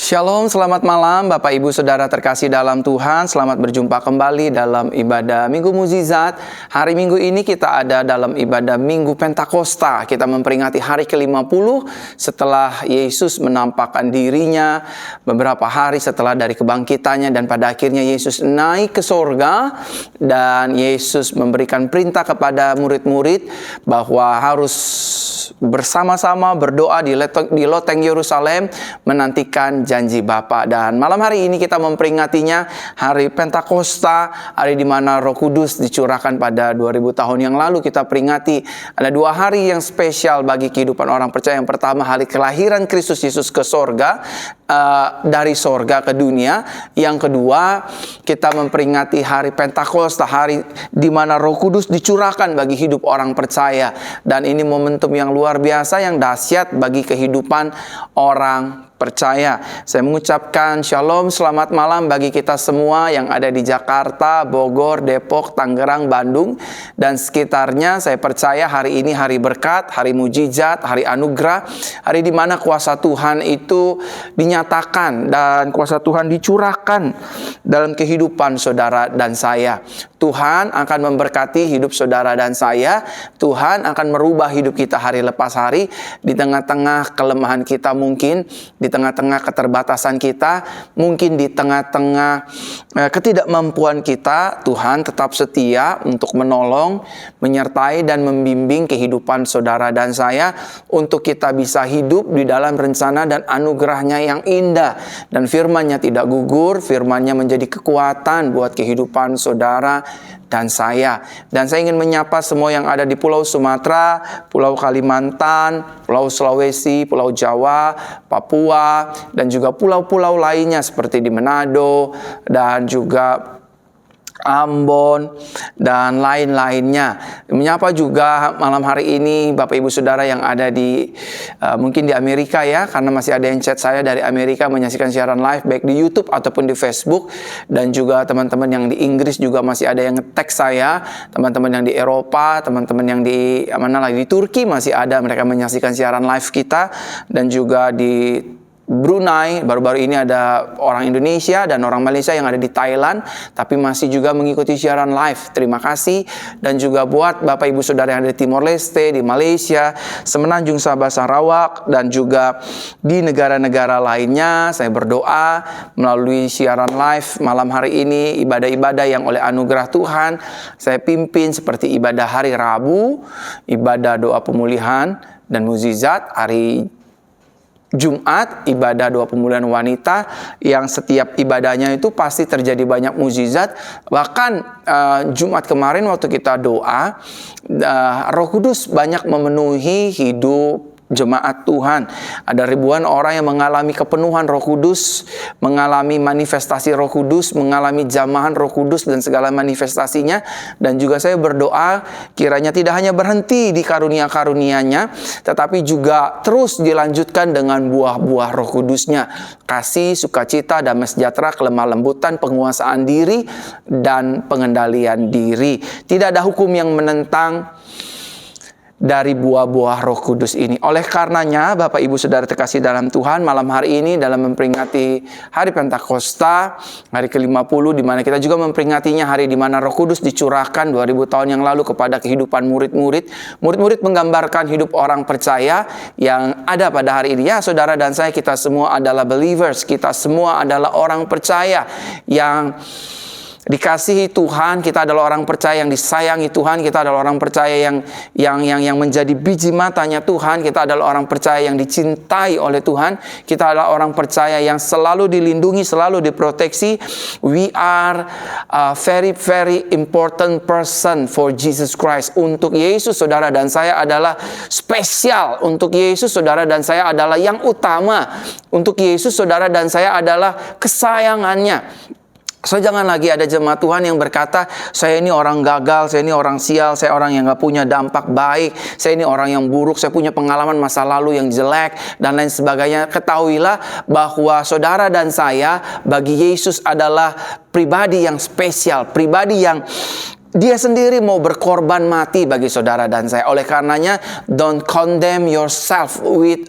Shalom, selamat malam Bapak Ibu Saudara terkasih dalam Tuhan. Selamat berjumpa kembali dalam ibadah Minggu Mukjizat. Hari Minggu ini kita ada dalam ibadah Minggu Pentakosta. Kita memperingati hari ke-50 setelah Yesus menampakkan dirinya beberapa hari setelah dari kebangkitannya. Dan pada akhirnya Yesus naik ke sorga. Dan Yesus memberikan perintah kepada murid-murid bahwa harus bersama-sama berdoa di loteng Yerusalem menantikan janji Bapa. Dan malam hari ini kita memperingatinya hari Pentakosta, hari di mana Roh Kudus dicurahkan pada 2000 tahun yang lalu. Kita peringati ada dua hari yang spesial bagi kehidupan orang percaya. Yang pertama, hari kelahiran Kristus Yesus ke sorga, dari sorga ke dunia. Yang kedua, kita memperingati hari Pentakosta, hari di mana Roh Kudus dicurahkan bagi hidup orang percaya. Dan ini momentum yang luar biasa, yang dahsyat bagi kehidupan orang percaya. Saya mengucapkan shalom, selamat malam bagi kita semua yang ada di Jakarta, Bogor, Depok, Tangerang, Bandung, dan sekitarnya. Saya percaya hari ini hari berkat, hari mujizat, hari anugerah, hari di mana kuasa Tuhan itu dinyatakan dan kuasa Tuhan dicurahkan dalam kehidupan saudara dan saya. Tuhan akan memberkati hidup saudara dan saya. Tuhan akan merubah hidup kita hari lepas hari. Di tengah-tengah kelemahan kita mungkin, di tengah-tengah keterbatasan kita, mungkin di tengah-tengah ketidakmampuan kita, Tuhan tetap setia untuk menolong, menyertai dan membimbing kehidupan saudara dan saya untuk kita bisa hidup di dalam rencana dan anugerahnya yang indah. Dan firman-Nya tidak gugur, firman-Nya menjadi kekuatan buat kehidupan saudara dan saya. Dan saya ingin menyapa semua yang ada di Pulau Sumatera, Pulau Kalimantan, Pulau Sulawesi, Pulau Jawa, Papua, dan juga pulau-pulau lainnya seperti di Manado dan juga Ambon dan lain-lainnya. Menyapa juga malam hari ini Bapak Ibu Saudara yang ada di mungkin di Amerika ya, karena masih ada yang chat saya dari Amerika menyaksikan siaran live baik di YouTube ataupun di Facebook. Dan juga teman-teman yang di Inggris juga masih ada yang nge-tag saya. Teman-teman yang di Eropa, teman-teman yang di mana lagi, di Turki masih ada, mereka menyaksikan siaran live kita. Dan juga di Brunei, baru-baru ini ada orang Indonesia dan orang Malaysia yang ada di Thailand, tapi masih juga mengikuti siaran live. Terima kasih. Dan juga buat Bapak Ibu Saudara yang ada di Timor Leste, di Malaysia, Semenanjung Sabah Sarawak, dan juga di negara-negara lainnya, saya berdoa melalui siaran live malam hari ini, ibadah-ibadah yang oleh anugerah Tuhan saya pimpin seperti ibadah hari Rabu, ibadah doa pemulihan dan mukjizat, hari Jumat, ibadah doa pemulihan wanita, yang setiap ibadahnya itu pasti terjadi banyak mukjizat. Bahkan Jumat kemarin waktu kita doa, Roh Kudus banyak memenuhi hidup jemaat Tuhan. Ada ribuan orang yang mengalami kepenuhan Roh Kudus, mengalami manifestasi Roh Kudus, mengalami jamahan Roh Kudus dan segala manifestasinya. Dan juga saya berdoa kiranya tidak hanya berhenti di karunia-karunia-Nya, tetapi juga terus dilanjutkan dengan buah-buah Roh Kudus-Nya. Kasih, sukacita, damai sejahtera, kelemah lembutan, penguasaan diri, dan pengendalian diri. Tidak ada hukum yang menentang dari buah-buah Roh Kudus ini. Oleh karenanya, Bapak Ibu Saudara terkasih dalam Tuhan, malam hari ini dalam memperingati hari Pentakosta, hari ke-50, di mana kita juga memperingatinya hari di mana Roh Kudus dicurahkan 2000 tahun yang lalu kepada kehidupan murid-murid. Murid-murid menggambarkan hidup orang percaya yang ada pada hari ini. Ya, saudara dan saya, kita semua adalah believers, kita semua adalah orang percaya yang dikasihi Tuhan, kita adalah orang percaya yang disayangi Tuhan, kita adalah orang percaya yang menjadi biji matanya Tuhan, kita adalah orang percaya yang dicintai oleh Tuhan, kita adalah orang percaya yang selalu dilindungi, selalu diproteksi. We are a very very important person for Jesus Christ. Untuk Yesus, saudara dan saya adalah spesial. Untuk Yesus, saudara dan saya adalah yang utama. Untuk Yesus, saudara dan saya adalah kesayangannya. So jangan lagi ada jemaat Tuhan yang berkata, saya ini orang gagal, saya ini orang sial, saya orang yang gak punya dampak baik, saya ini orang yang buruk, saya punya pengalaman masa lalu yang jelek, dan lain sebagainya. Ketahuilah bahwa saudara dan saya bagi Yesus adalah pribadi yang spesial, pribadi yang Dia sendiri mau berkorban mati bagi saudara dan saya. Oleh karenanya, don't condemn yourself with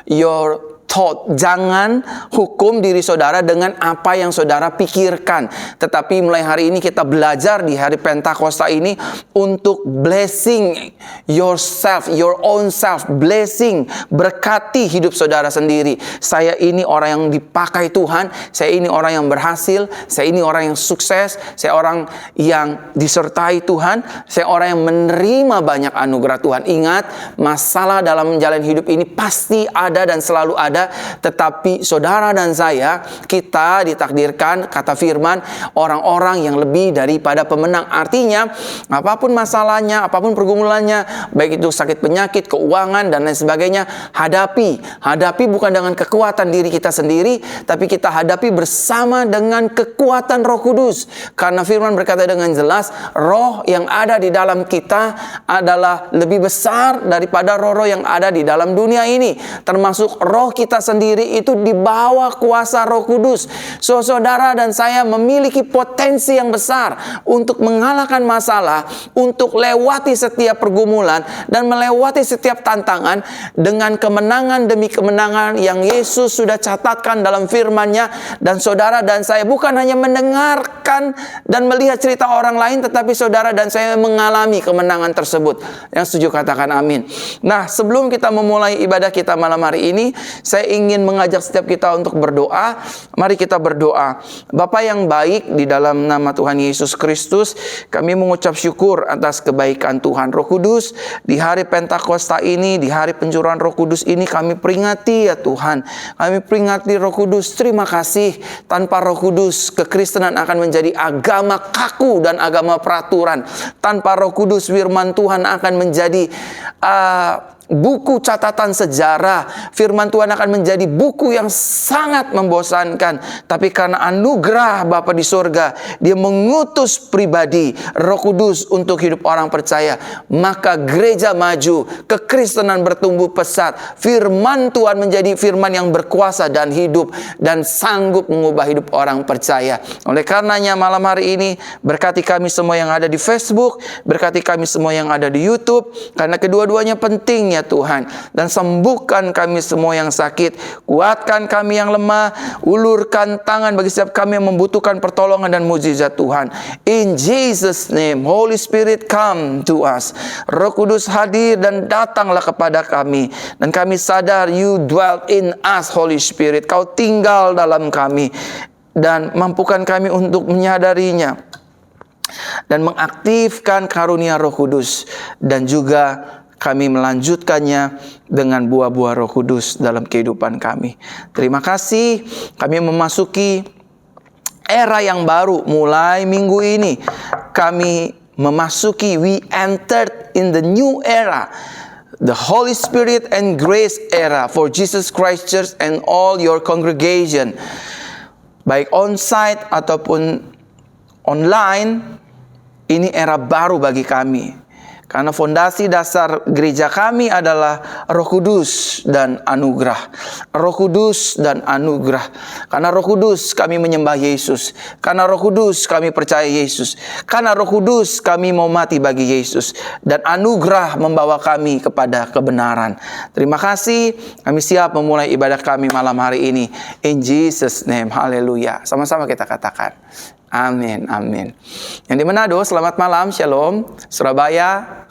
your thought. Jangan hukum diri saudara dengan apa yang saudara pikirkan. Tetapi mulai hari ini kita belajar di hari Pentakosta ini untuk blessing yourself, your own self. Blessing, berkati hidup saudara sendiri. Saya ini orang yang dipakai Tuhan. Saya ini orang yang berhasil. Saya ini orang yang sukses. Saya orang yang disertai Tuhan. Saya orang yang menerima banyak anugerah Tuhan. Ingat, masalah dalam menjalani hidup ini pasti ada dan selalu ada. Tetapi saudara dan saya, kita ditakdirkan, kata firman, orang-orang yang lebih daripada pemenang. Artinya, apapun masalahnya, apapun pergumulannya, baik itu sakit penyakit, keuangan, dan lain sebagainya, hadapi. Hadapi bukan dengan kekuatan diri kita sendiri, tapi kita hadapi bersama dengan kekuatan Roh Kudus. Karena firman berkata dengan jelas, roh yang ada di dalam kita adalah lebih besar daripada roh-roh yang ada di dalam dunia ini. Termasuk roh kita sendiri itu di bawah kuasa Roh Kudus. So, saudara dan saya memiliki potensi yang besar untuk mengalahkan masalah, untuk lewati setiap pergumulan, dan melewati setiap tantangan dengan kemenangan demi kemenangan yang Yesus sudah catatkan dalam firman-Nya. Dan saudara dan saya bukan hanya mendengarkan dan melihat cerita orang lain, tetapi saudara dan saya mengalami kemenangan tersebut. Yang setuju katakan amin. Nah, sebelum kita memulai ibadah kita malam hari ini, saya ingin mengajak setiap kita untuk berdoa. Mari kita berdoa. Bapa yang baik, di dalam nama Tuhan Yesus Kristus, kami mengucap syukur atas kebaikan Tuhan. Roh Kudus, di hari Pentakosta ini, di hari pencurahan Roh Kudus ini, kami peringati ya Tuhan. Kami peringati Roh Kudus, terima kasih. Tanpa Roh Kudus, kekristenan akan menjadi agama kaku dan agama peraturan. Tanpa Roh Kudus, firman Tuhan akan menjadi buku catatan sejarah. Firman Tuhan akan menjadi buku yang sangat membosankan. Tapi karena anugerah Bapa di surga, Dia mengutus pribadi Roh Kudus untuk hidup orang percaya. Maka gereja maju, kekristenan bertumbuh pesat. Firman Tuhan menjadi firman yang berkuasa dan hidup, dan sanggup mengubah hidup orang percaya. Oleh karenanya malam hari ini, berkati kami semua yang ada di Facebook, berkati kami semua yang ada di YouTube, karena kedua-duanya penting ya Tuhan. Dan sembuhkan kami semua yang sakit, kuatkan kami yang lemah, ulurkan tangan bagi setiap kami yang membutuhkan pertolongan dan mujizat Tuhan. In Jesus name, Holy Spirit come to us. Roh Kudus hadir dan datanglah kepada kami. Dan kami sadar you dwell in us, Holy Spirit. Kau tinggal dalam kami. Dan mampukan kami untuk menyadarinya dan mengaktifkan karunia Roh Kudus, dan juga kami melanjutkannya dengan buah-buah Roh Kudus dalam kehidupan kami. Terima kasih, kami memasuki era yang baru. Mulai minggu ini kami memasuki, we entered in the new era, the Holy Spirit and Grace era for Jesus Christ Church and all your congregation. Baik on-site ataupun online, ini era baru bagi kami. Karena fondasi dasar gereja kami adalah Roh Kudus dan anugerah. Roh Kudus dan anugerah. Karena Roh Kudus kami menyembah Yesus. Karena Roh Kudus kami percaya Yesus. Karena Roh Kudus kami mau mati bagi Yesus. Dan anugerah membawa kami kepada kebenaran. Terima kasih. Kami siap memulai ibadah kami malam hari ini. In Jesus name. Haleluya. Sama-sama kita katakan. Amin, amin. Yang di Manado, selamat malam, shalom. Surabaya,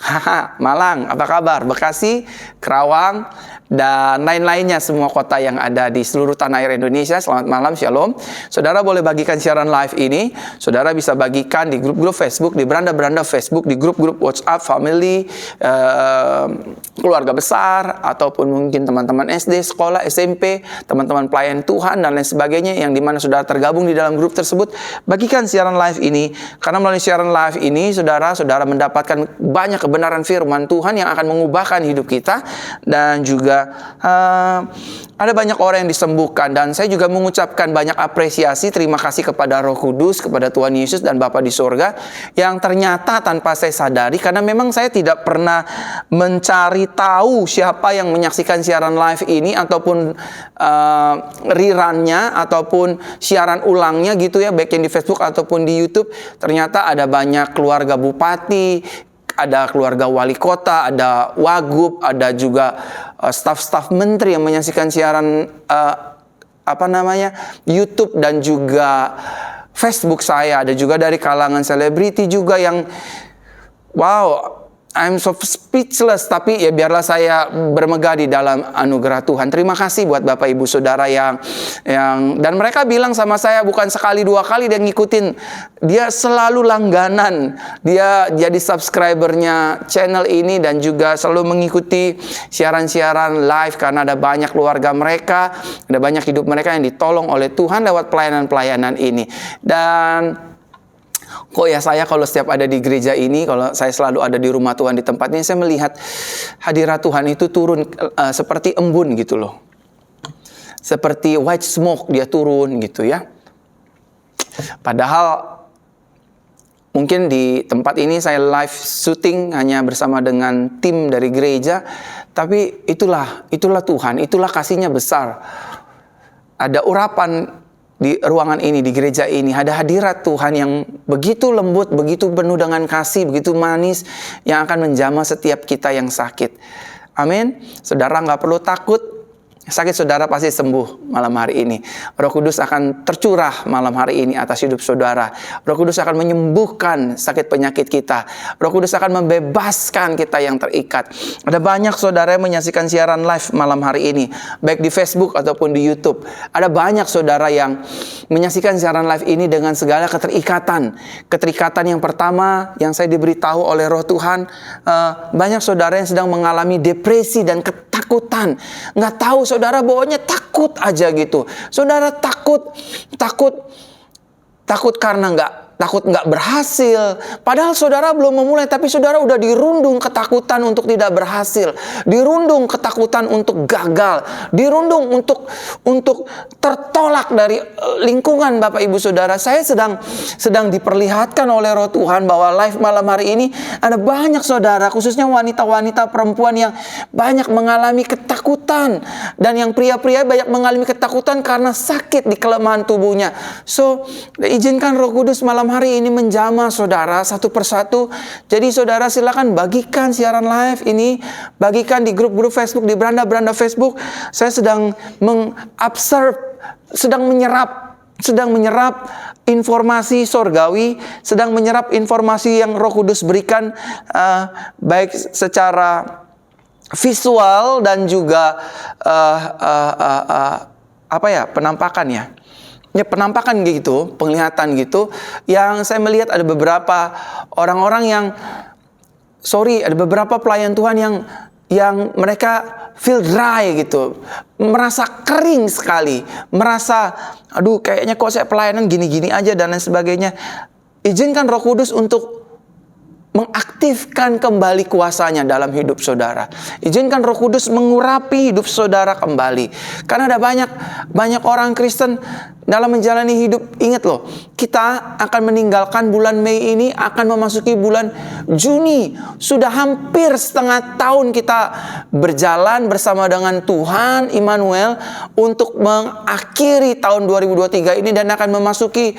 Malang, apa kabar? Bekasi, Kerawang, dan lain-lainnya, semua kota yang ada di seluruh tanah air Indonesia. Selamat malam, shalom. Saudara boleh bagikan siaran live ini. Saudara bisa bagikan di grup-grup Facebook, di beranda-beranda Facebook, di grup-grup WhatsApp, family, keluarga besar, ataupun mungkin teman-teman SD, sekolah, SMP, teman-teman pelayan Tuhan, dan lain sebagainya, yang dimana saudara tergabung di dalam grup tersebut. Bagikan siaran live ini, karena melalui siaran live ini, saudara mendapatkan banyak kebenaran firman Tuhan yang akan mengubahkan hidup kita, dan juga ada banyak orang yang disembuhkan. Dan saya juga mengucapkan banyak apresiasi, terima kasih kepada Roh Kudus, kepada Tuhan Yesus dan Bapa di sorga, yang ternyata tanpa saya sadari, karena memang saya tidak pernah mencari tahu siapa yang menyaksikan siaran live ini, ataupun rerunnya, ataupun siaran ulangnya gitu ya, baik yang di Facebook ataupun di YouTube. Ternyata ada banyak keluarga bupati, ada keluarga wali kota, ada wagub, ada juga staf-staf menteri yang menyaksikan siaran YouTube dan juga Facebook saya. Ada juga dari kalangan selebriti juga yang wow, I'm so speechless, tapi ya biarlah saya bermegah di dalam anugerah Tuhan. Terima kasih buat Bapak Ibu Saudara yang dan mereka bilang sama saya bukan sekali dua kali dia ngikutin, dia selalu langganan, dia jadi subscribernya channel ini dan juga selalu mengikuti siaran-siaran live karena ada banyak keluarga mereka, ada banyak hidup mereka yang ditolong oleh Tuhan lewat pelayanan-pelayanan ini. Dan kok ya saya kalau setiap ada di gereja ini, kalau saya selalu ada di rumah Tuhan di tempat ini, saya melihat hadirat Tuhan itu turun seperti embun gitu loh. Seperti white smoke dia turun gitu ya. Padahal mungkin di tempat ini saya live shooting hanya bersama dengan tim dari gereja, tapi itulah Tuhan, itulah kasihnya besar. Ada urapan di ruangan ini, di gereja ini, ada hadirat Tuhan yang begitu lembut, begitu penuh dengan kasih, begitu manis, yang akan menjamah setiap kita yang sakit. Amin. Saudara nggak perlu takut. Sakit saudara pasti sembuh malam hari ini. Roh Kudus akan tercurah malam hari ini atas hidup saudara. Roh Kudus akan menyembuhkan sakit penyakit kita. Roh Kudus akan membebaskan kita yang terikat. Ada banyak saudara yang menyaksikan siaran live malam hari ini, baik di Facebook ataupun di YouTube. Ada banyak saudara yang menyaksikan siaran live ini dengan segala keterikatan. Keterikatan yang pertama yang saya diberitahu oleh Roh Tuhan, banyak saudara yang sedang mengalami depresi dan ketakutan. Nggak tahu saudara, bawanya takut aja gitu. Saudara takut karena nggak berhasil. Padahal saudara belum memulai, tapi saudara udah dirundung ketakutan untuk tidak berhasil, dirundung ketakutan untuk gagal, dirundung untuk tertolak dari lingkungan Bapak Ibu Saudara. Saya sedang diperlihatkan oleh Roh Tuhan bahwa live malam hari ini ada banyak saudara, khususnya wanita-wanita perempuan yang banyak mengalami ketakutan, dan yang pria-pria banyak mengalami ketakutan karena sakit di kelemahan tubuhnya. So, izinkan Roh Kudus malam hari ini menjamah saudara satu persatu. Jadi saudara silakan bagikan siaran live ini, bagikan di grup-grup Facebook, di beranda-beranda Facebook. Saya sedang sedang menyerap informasi sorgawi, sedang menyerap informasi yang Roh Kudus berikan, baik secara visual dan juga penampakan penampakan gitu, penglihatan gitu, yang saya melihat ada beberapa orang-orang ada beberapa pelayan Tuhan yang mereka feel dry gitu, merasa kering sekali, merasa aduh kayaknya kok saya pelayanan gini-gini aja dan lain sebagainya. Izinkan Roh Kudus untuk mengaktifkan kembali kuasanya dalam hidup saudara. Izinkan Roh Kudus mengurapi hidup saudara kembali. Karena ada banyak orang Kristen dalam menjalani hidup. Ingat loh, kita akan meninggalkan bulan Mei ini, akan memasuki bulan Juni. Sudah hampir setengah tahun kita berjalan bersama dengan Tuhan Immanuel untuk mengakhiri tahun 2023 ini dan akan memasuki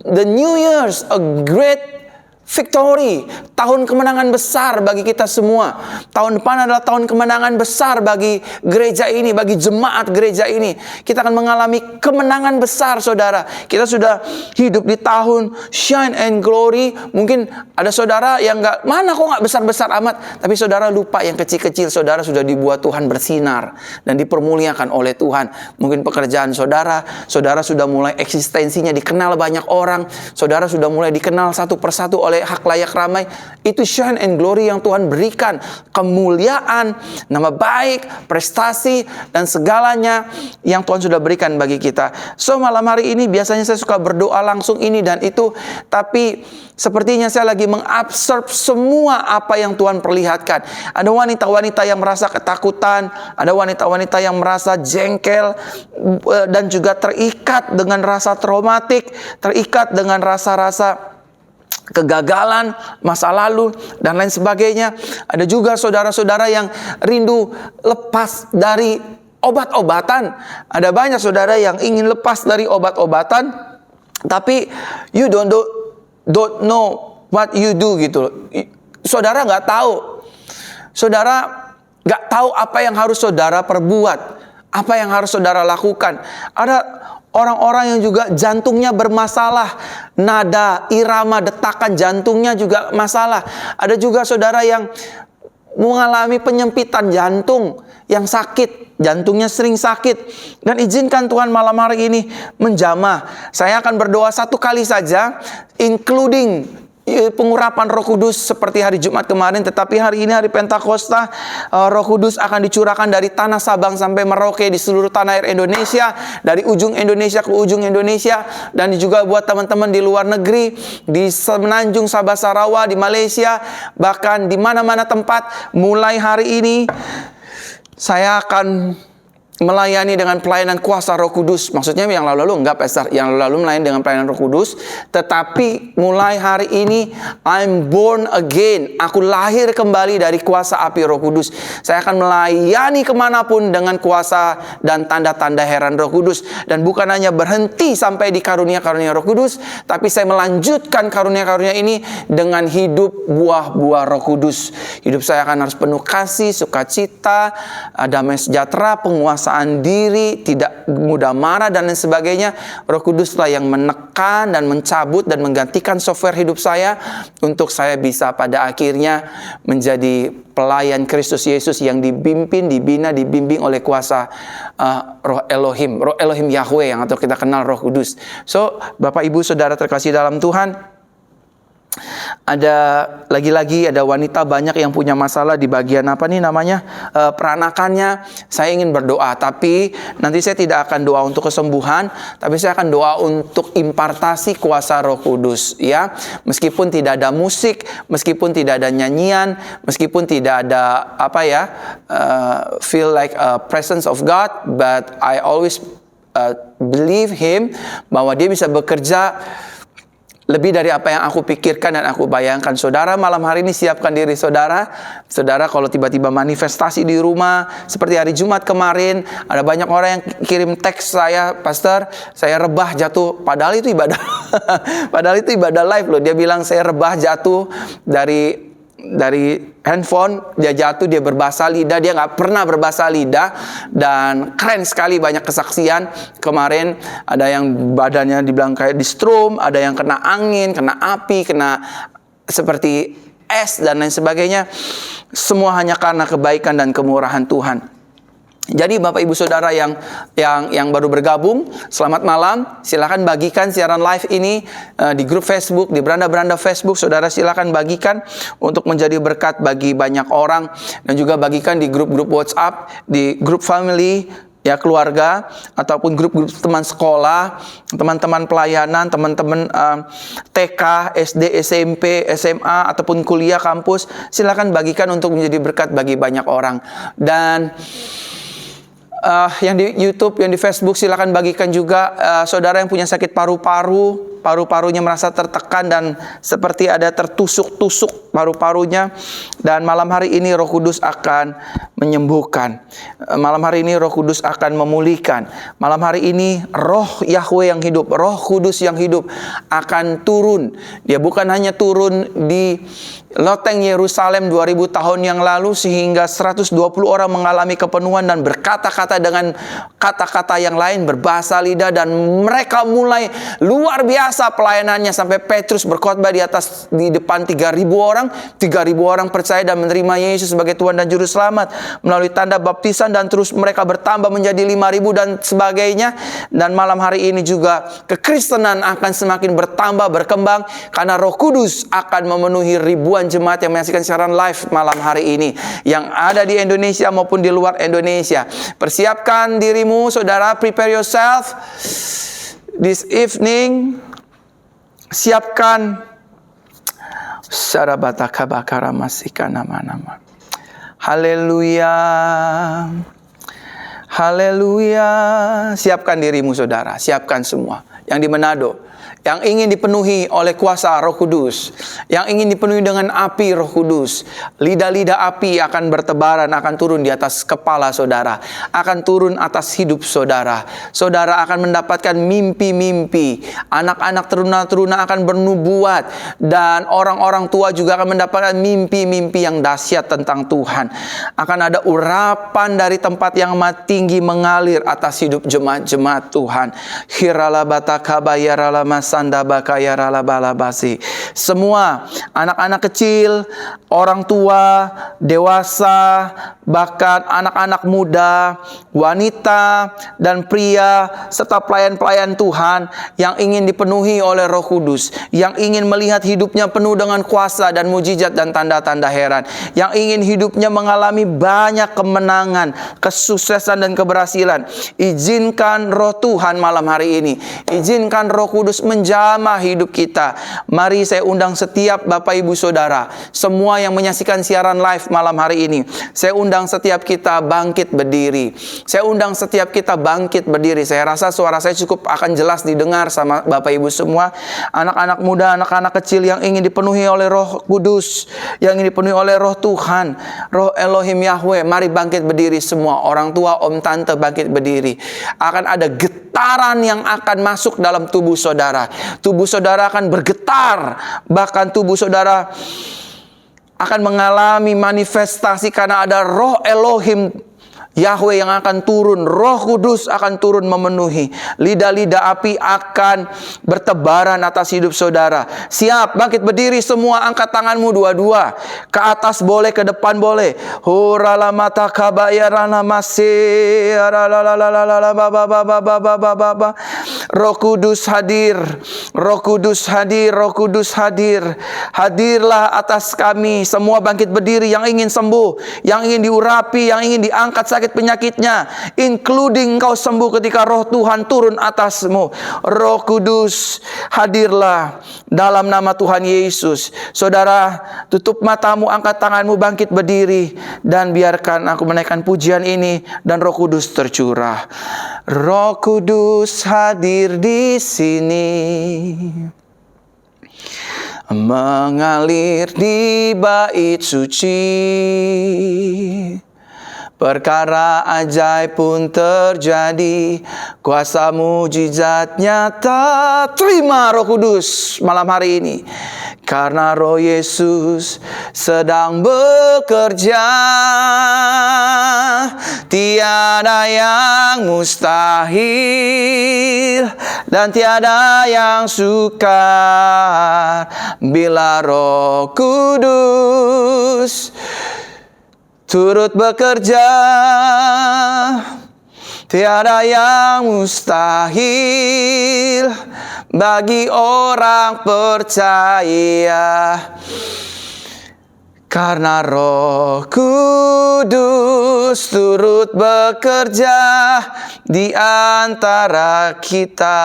the New Year's, a great victory, tahun kemenangan besar bagi kita semua. Tahun depan adalah tahun kemenangan besar bagi gereja ini, bagi jemaat gereja ini. Kita akan mengalami kemenangan besar saudara. Kita sudah hidup di tahun shine and glory. Mungkin ada saudara yang kok nggak besar-besar amat. Tapi saudara lupa yang kecil-kecil. Saudara sudah dibuat Tuhan bersinar dan dipermuliakan oleh Tuhan. Mungkin pekerjaan saudara sudah mulai eksistensinya dikenal banyak orang. Saudara sudah mulai dikenal satu persatu oleh hak layak ramai. Itu shine and glory yang Tuhan berikan. Kemuliaan, nama baik, prestasi, dan segalanya yang Tuhan sudah berikan bagi kita. So malam hari ini biasanya saya suka berdoa langsung ini dan itu, tapi sepertinya saya lagi mengabsorb semua apa yang Tuhan perlihatkan. Ada wanita-wanita yang merasa ketakutan, ada wanita-wanita yang merasa jengkel dan juga terikat dengan rasa traumatik, terikat dengan rasa-rasa kegagalan masa lalu dan lain sebagainya. Ada juga saudara-saudara yang rindu lepas dari obat-obatan. Ada banyak saudara yang ingin lepas dari obat-obatan, tapi you don't know what you do gitu. Saudara nggak tahu. Saudara Gak tahu apa yang harus saudara perbuat, apa yang harus saudara lakukan. Ada orang-orang yang juga jantungnya bermasalah, nada, irama, detakan jantungnya juga masalah. Ada juga saudara yang mengalami penyempitan jantung, yang sakit, jantungnya sering sakit. Dan izinkan Tuhan malam hari ini menjamah. Saya akan berdoa satu kali saja, including pengurapan Roh Kudus seperti hari Jumat kemarin. Tetapi hari ini hari Pentakosta, Roh Kudus akan dicurahkan dari tanah Sabang sampai Merauke di seluruh tanah air Indonesia, dari ujung Indonesia ke ujung Indonesia, dan juga buat teman-teman di luar negeri, di Semenanjung, Sabah, Sarawak, di Malaysia, bahkan di mana-mana tempat. Mulai hari ini saya akan melayani dengan pelayanan kuasa Roh Kudus. Maksudnya yang lalu-lalu enggak, Pastor. Yang lalu-lalu melayani dengan pelayanan Roh Kudus. Tetapi mulai hari ini, I'm born again. Aku lahir kembali dari kuasa api Roh Kudus. Saya akan melayani kemanapun dengan kuasa dan tanda-tanda heran Roh Kudus. Dan bukan hanya berhenti sampai di karunia-karunia Roh Kudus, tapi saya melanjutkan karunia-karunia ini dengan hidup buah-buah Roh Kudus. Hidup saya akan harus penuh kasih, sukacita, damai sejahtera, penguasaan diri, tidak mudah marah dan lain sebagainya. Roh Kuduslah yang menekan dan mencabut dan menggantikan software hidup saya untuk saya bisa pada akhirnya menjadi pelayan Kristus Yesus yang dipimpin, dibina, dibimbing oleh kuasa Roh Elohim Yahweh yang atau kita kenal Roh Kudus. So, Bapak Ibu Saudara terkasih dalam Tuhan, ada lagi-lagi ada wanita banyak yang punya masalah di bagian peranakannya. Saya ingin berdoa, tapi nanti saya tidak akan doa untuk kesembuhan, tapi saya akan doa untuk impartasi kuasa Roh Kudus, ya. Meskipun tidak ada musik, meskipun tidak ada nyanyian, meskipun tidak ada feel like a presence of God, but I always believe Him bahwa Dia bisa bekerja lebih dari apa yang aku pikirkan dan aku bayangkan. Saudara, malam hari ini siapkan diri saudara. Saudara, kalau tiba-tiba manifestasi di rumah, seperti hari Jumat kemarin, ada banyak orang yang kirim teks saya, Pastor, saya rebah jatuh. Padahal itu ibadah, padahal itu ibadah live loh. Dia bilang saya rebah jatuh dari handphone, dia jatuh, dia berbahasa lidah, dia nggak pernah berbahasa lidah, dan keren sekali, banyak kesaksian. Kemarin ada yang badannya dibilang kayak di strum, ada yang kena angin, kena api, kena seperti es dan lain sebagainya. Semua hanya karena kebaikan dan kemurahan Tuhan. Jadi Bapak Ibu Saudara yang baru bergabung, selamat malam. Silakan bagikan siaran live ini di grup Facebook, di beranda-beranda Facebook. Saudara silakan bagikan untuk menjadi berkat bagi banyak orang, dan juga bagikan di grup-grup WhatsApp, di grup family, ya, keluarga, ataupun grup-grup teman sekolah, teman-teman pelayanan, teman-teman TK, SD, SMP, SMA, ataupun kuliah, kampus. Silakan bagikan untuk menjadi berkat bagi banyak orang. Dan yang di YouTube, yang di Facebook, silakan bagikan juga. Saudara yang punya sakit paru-parunya merasa tertekan dan seperti ada tertusuk-tusuk paru-parunya, dan malam hari ini Roh Kudus akan menyembuhkan. Malam hari ini Roh Kudus akan memulihkan. Malam hari ini Roh Yahweh yang hidup, Roh Kudus yang hidup akan turun. Dia bukan hanya turun di loteng Yerusalem 2000 tahun yang lalu sehingga 120 orang mengalami kepenuhan dan berkata-kata dengan kata-kata yang lain, berbahasa lidah, dan mereka mulai luar biasa pelayanannya sampai Petrus berkhotbah di depan 3.000 orang. 3.000 orang percaya dan menerima Yesus sebagai Tuhan dan Juru Selamat melalui tanda baptisan, dan terus mereka bertambah menjadi 5.000 dan sebagainya. Dan malam hari ini juga kekristenan akan semakin bertambah, berkembang, karena Roh Kudus akan memenuhi ribuan jemaat yang menyaksikan siaran live malam hari ini, yang ada di Indonesia maupun di luar Indonesia. Persiapkan dirimu, saudara. Prepare yourself this evening. Siapkan. Sarabataka bakara masika nama-nama. Haleluya. Haleluya. Siapkan dirimu, saudara. Siapkan semua. yang di Manado, yang ingin dipenuhi oleh kuasa Roh Kudus, yang ingin dipenuhi dengan api Roh Kudus. Lidah-lidah api akan bertebaran, akan turun di atas kepala saudara, akan turun atas hidup saudara. Saudara akan mendapatkan mimpi-mimpi. Anak-anak teruna-teruna akan bernubuat, dan orang-orang tua juga akan mendapatkan mimpi-mimpi yang dahsyat tentang Tuhan. Akan ada urapan dari tempat yang amat tinggi mengalir atas hidup jemaat-jemaat Tuhan. Semua anak-anak kecil, orang tua, dewasa, bahkan anak-anak muda, wanita, dan pria, serta pelayan-pelayan Tuhan yang ingin dipenuhi oleh Roh Kudus, yang ingin melihat hidupnya penuh dengan kuasa dan mujizat dan tanda-tanda heran, yang ingin hidupnya mengalami banyak kemenangan, kesuksesan, dan keberhasilan. Izinkan Roh Tuhan malam hari ini, izinkan Roh Kudus menjamah hidup kita. Mari saya undang setiap Bapak Ibu Saudara, semua yang menyaksikan siaran live malam hari ini, saya undang setiap kita bangkit berdiri. Saya undang setiap kita bangkit berdiri. Saya rasa suara saya cukup akan jelas didengar sama Bapak Ibu semua. Anak-anak muda, anak-anak kecil yang ingin dipenuhi oleh Roh Kudus, yang ingin dipenuhi oleh Roh Tuhan, Roh Elohim Yahweh, mari bangkit berdiri semua. Orang tua, om, tante, bangkit berdiri. Akan ada getaran yang akan masuk dalam tubuh saudara. Tubuh saudara akan bergetar. Bahkan tubuh saudara akan mengalami manifestasi karena ada Roh Elohim Yahweh yang akan turun. Roh Kudus akan turun memenuhi. Lidah-lidah api akan bertebaran atas hidup saudara. Siap, bangkit berdiri semua, angkat tanganmu dua-dua. Ke atas boleh, ke depan boleh. Huralamata kabayarana masih. Roh Kudus hadir. Roh Kudus hadir. Roh Kudus hadir. Hadirlah atas kami. Semua bangkit berdiri yang ingin sembuh, yang ingin diurapi, yang ingin diangkat sakit penyakitnya, including engkau sembuh ketika Roh Tuhan turun atasmu. Roh Kudus hadirlah dalam nama Tuhan Yesus. Saudara, tutup matamu, angkat tanganmu, bangkit berdiri, dan biarkan aku menaikkan pujian ini dan Roh Kudus tercurah. Roh Kudus hadir di sini, mengalir di bait suci. Perkara ajaib pun terjadi, kuasa mujizat nyata. Terima Roh Kudus malam hari ini, karena Roh Yesus sedang bekerja. Tiada yang mustahil dan tiada yang sukar bila Roh Kudus turut bekerja. Tiada yang mustahil bagi orang percaya, karena Roh Kudus turut bekerja di antara kita.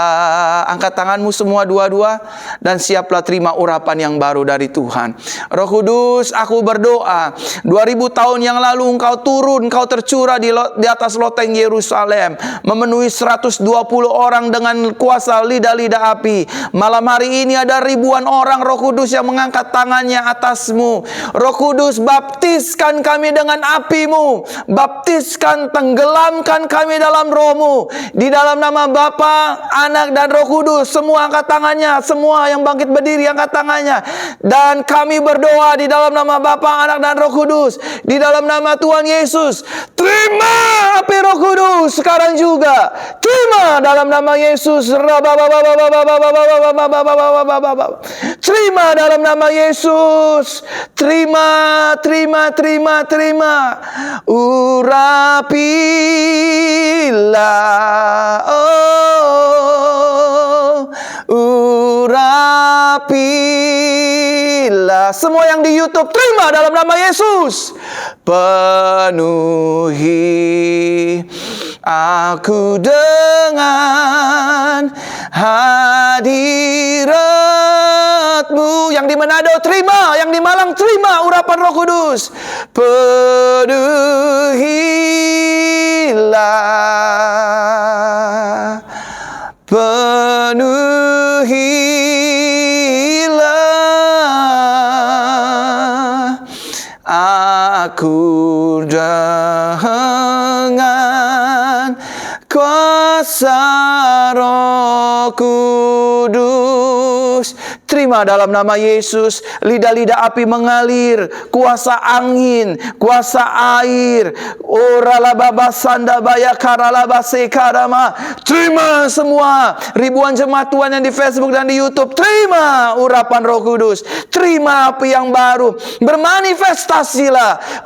Angkat tanganmu semua dua-dua dan siaplah terima urapan yang baru dari Tuhan. Roh Kudus, aku berdoa 2000 tahun yang lalu engkau turun, engkau tercurah di atas loteng Yerusalem, memenuhi 120 orang dengan kuasa lidah-lidah api. Malam hari ini ada ribuan orang Roh Kudus yang mengangkat tangannya atasmu. Roh Kudus, baptiskan kami dengan apimu, baptiskan, tenggelamkan kami dalam rohmu. Di dalam nama Bapa, Anak, dan Roh Kudus. Semua angkat tangannya, semua yang bangkit berdiri angkat tangannya. Dan kami berdoa di dalam nama Bapa, Anak, dan Roh Kudus, di dalam nama Tuhan Yesus. Terima api Roh Kudus sekarang juga. Terima dalam nama Yesus. Terima dalam nama Yesus. Terima. Urapilah, urapilah. Semua yang di YouTube, terima dalam nama Yesus. Penuhi aku dengan hadirat-Mu. Yang di Manado terima, yang di Malang terima urapan Roh Kudus. Penuhilah, penuhilah aku dengan kuasa Roh Kudus. Terima dalam nama Yesus. Lidah-lidah api mengalir, kuasa angin, kuasa air. Terima semua ribuan jemaat Tuhan yang di Facebook dan di YouTube. Terima urapan Roh Kudus. Terima api yang baru. Bermanifestasilah.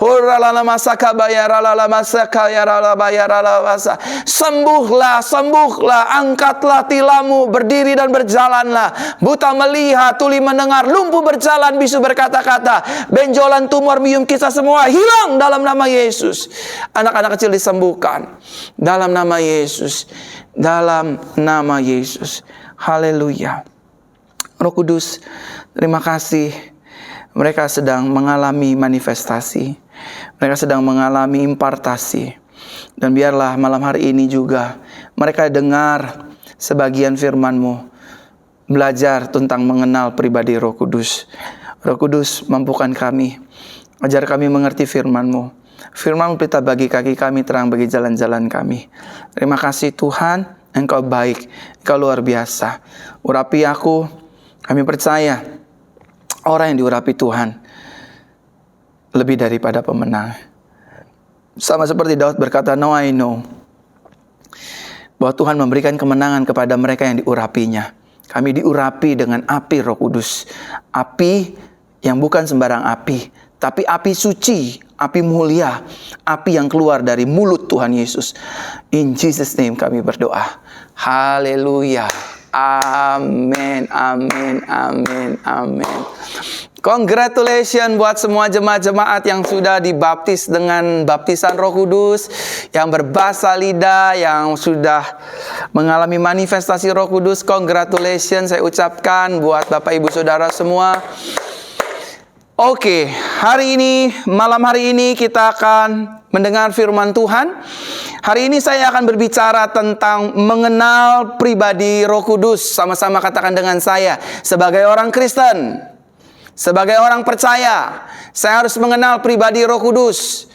Sembuhlah, sembuhlah. Angkatlah tilammu, berdiri dan berjalanlah. Buta melihat, tuli mendengar, lumpuh berjalan, bisu berkata-kata, benjolan, tumor, mium, kisah semua hilang dalam nama Yesus. Anak-anak kecil disembuhkan dalam nama Yesus. Dalam nama Yesus. Haleluya. Roh Kudus, terima kasih. Mereka sedang mengalami manifestasi. Mereka sedang mengalami impartasi. Dan biarlah malam hari ini juga mereka dengar sebagian firman-Mu, belajar tentang mengenal pribadi Roh Kudus. Roh Kudus, mampukan kami, ajar kami mengerti firman-Mu. Firman-Mu pelita bagi kaki kami, terang bagi jalan-jalan kami. Terima kasih Tuhan, Engkau baik, Engkau luar biasa. Urapi aku, kami percaya orang yang diurapi Tuhan lebih daripada pemenang. Sama seperti Daud berkata, "Now I know," bahwa Tuhan memberikan kemenangan kepada mereka yang diurapinya. Kami diurapi dengan api Roh Kudus. Api yang bukan sembarang api, tapi api suci, api mulia, api yang keluar dari mulut Tuhan Yesus. In Jesus name kami berdoa. Haleluya. Amin, amin, amin, amin. Congratulations buat semua jemaat-jemaat yang sudah dibaptis dengan baptisan Roh Kudus, yang berbahasa lidah, yang sudah mengalami manifestasi Roh Kudus. Congratulations saya ucapkan buat Bapak Ibu Saudara semua. Oke, malam hari ini kita akan mendengar firman Tuhan. Hari ini saya akan berbicara tentang mengenal pribadi Roh Kudus. Sama-sama katakan dengan saya, sebagai orang Kristen, sebagai orang percaya, saya harus mengenal pribadi Roh Kudus.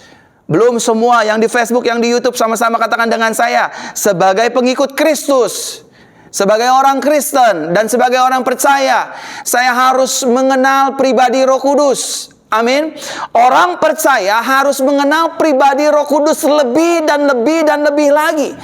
Belum semua yang di Facebook, yang di YouTube, sama-sama katakan dengan saya, sebagai pengikut Kristus, sebagai orang Kristen, dan sebagai orang percaya, saya harus mengenal pribadi Roh Kudus. Amin. Orang percaya harus mengenal pribadi Roh Kudus lebih dan lebih dan lebih lagi.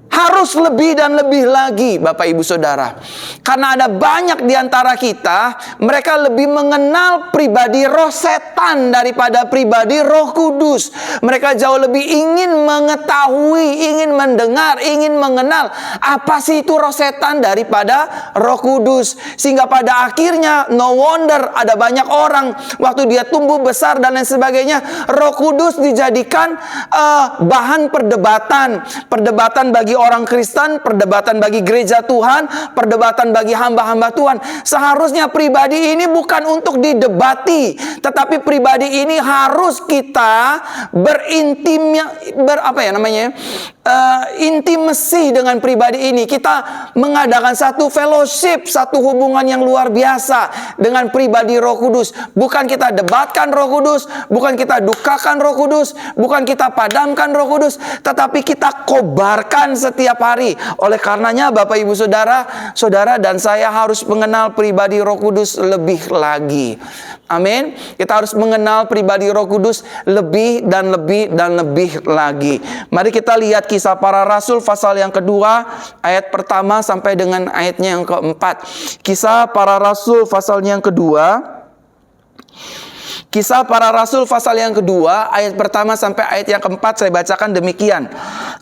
Harus lebih dan lebih lagi, Bapak Ibu Saudara. Karena ada banyak di antara kita, mereka lebih mengenal pribadi roh setan daripada pribadi Roh Kudus. Mereka jauh lebih ingin mengetahui, ingin mendengar, ingin mengenal apa sih itu roh setan daripada Roh Kudus. Sehingga pada akhirnya, no wonder ada banyak orang waktu dia tumbuh besar dan lain sebagainya, Roh Kudus dijadikan bahan perdebatan. Perdebatan bagi orang Kristen, perdebatan bagi gereja Tuhan, perdebatan bagi hamba-hamba Tuhan. Seharusnya pribadi ini bukan untuk didebati, tetapi pribadi ini harus kita intimasi dengan pribadi ini. Kita mengadakan satu fellowship, satu hubungan yang luar biasa dengan pribadi Roh Kudus. Bukan kita debatkan Roh Kudus, bukan kita dukakan Roh Kudus, bukan kita padamkan Roh Kudus, tetapi kita kobarkan setiap hari. Oleh karenanya Bapak Ibu Saudara, saudara dan saya harus mengenal pribadi Roh Kudus lebih lagi. Amin. Kita harus mengenal pribadi Roh Kudus lebih dan lebih dan lebih lagi. Mari kita lihat Kisah Para Rasul pasal yang kedua, ayat pertama sampai dengan ayatnya yang keempat. Kisah Para Rasul pasalnya yang kedua. Kisah Para Rasul pasal yang kedua, ayat pertama sampai ayat yang keempat, saya bacakan demikian.